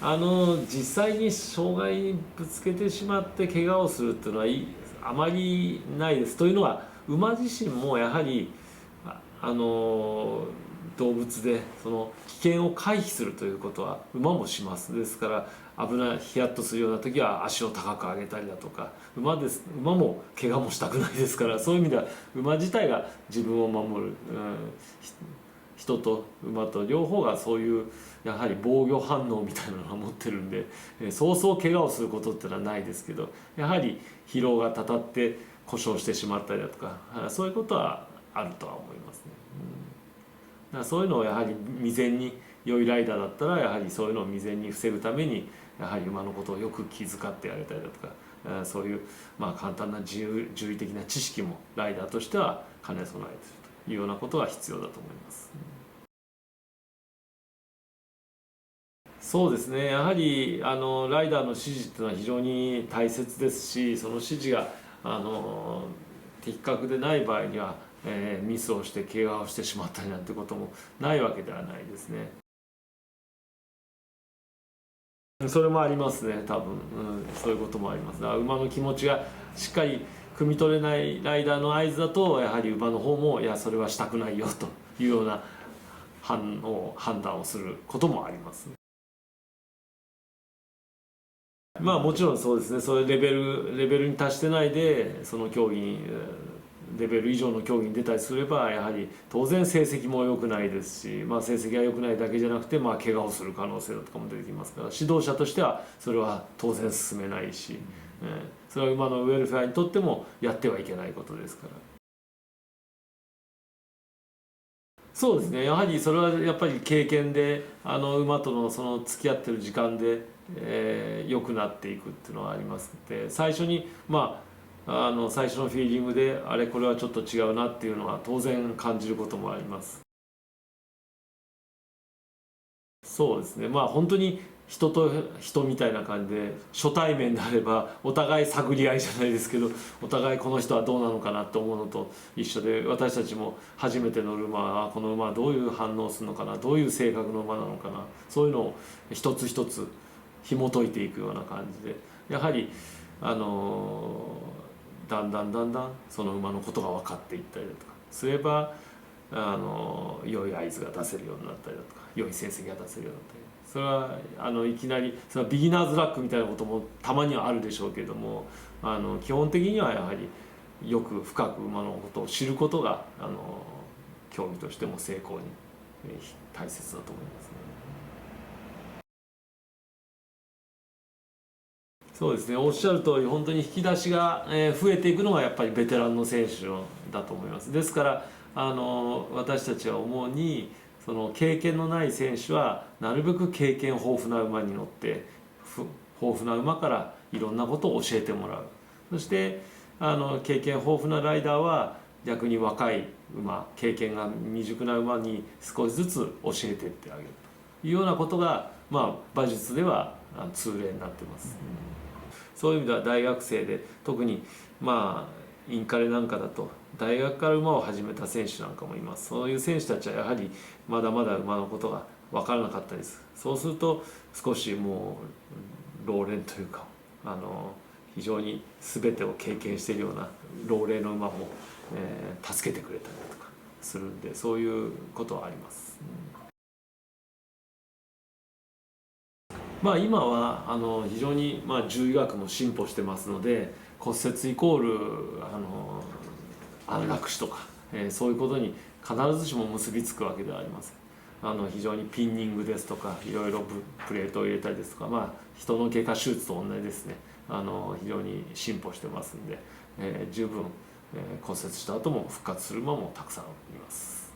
実際に障害にぶつけてしまって怪我をするっていうのはあまりないです。というのは馬自身もやはり動物でその危険を回避するということは馬もします。ですから危ないヒヤッとするような時は足を高く上げたりだとか、馬も怪我もしたくないですから、そういう意味では馬自体が自分を守る、人と馬と両方がそういうやはり防御反応みたいなのを持ってるんで、そうそう怪我をすることってのはないですけど、やはり疲労がたたって故障してしまったりだとか、そういうことはあるとは思いますね。だからそういうのをやはり未然に、良いライダーだったらやはりそういうのを未然に防ぐためにやはり馬のことをよく気遣ってやれたりだとか、そういう簡単な獣医的な知識もライダーとしては兼ね備えているというようなことが必要だと思います。そうですね、やはりライダーの指示っていうのは非常に大切ですし、その指示が的確でない場合には、ミスをして怪我をしてしまったりなんてこともないわけではないですね。それもありますね、多分、そういうこともあります。だから馬の気持ちがしっかり汲み取れないライダーの合図だと、やはり馬の方もいやそれはしたくないよというような判断をすることもあります。もちろんそうですね、そういうレベルに達してないでその競技にレベル以上の競技に出たりすれば、やはり当然成績も良くないですし、成績が良くないだけじゃなくて、怪我をする可能性だとかも出てきますから、指導者としてはそれは当然進めないし、それは馬のウェルフェアにとってもやってはいけないことですから。そうですね、やはりそれはやっぱり経験で馬とのその付き合ってる時間で、良くなっていくっていうのはありますので、最初に最初のフィーリングであれこれはちょっと違うなっていうのは当然感じることもあります。そうですね、本当に人と人みたいな感じで初対面であればお互い探り合いじゃないですけど、お互いこの人はどうなのかなと思うのと一緒で、私たちも初めて乗る馬はこの馬はどういう反応するのかな、どういう性格の馬なのかな、そういうのを一つ一つ紐解いていくような感じで、やはりあのだんだんその馬のことが分かっていったりだとかすれば、良い合図が出せるようになったりだとか、良い成績が出せるようになったり、それはいきなりそれはビギナーズラックみたいなこともたまにはあるでしょうけども、基本的にはやはりよく深く馬のことを知ることが競技としても成功に大切だと思いますね。そうですね、おっしゃる通り本当に引き出しが増えていくのがやっぱりベテランの選手だと思います。ですから私たちは主にその経験のない選手はなるべく経験豊富な馬に乗って豊富な馬からいろんなことを教えてもらう。そして経験豊富なライダーは逆に若い馬、経験が未熟な馬に少しずつ教えていってあげるというようなことが、馬術では通例になってます。そういう意味では大学生で特にインカレなんかだと大学から馬を始めた選手なんかもいます。そういう選手たちはやはりまだまだ馬のことが分からなかったりする。そうすると少しもう老練というか非常に全てを経験しているような老齢の馬も、助けてくれたりとかするんで、そういうことはあります。今は非常に獣医学も進歩してますので、骨折イコール安楽死とか、そういうことに必ずしも結びつくわけではありません。非常にピンニングですとかいろいろプレートを入れたりですとか、人の外科手術と同じですね、非常に進歩してますんで、十分、骨折した後も復活する馬もたくさんいます。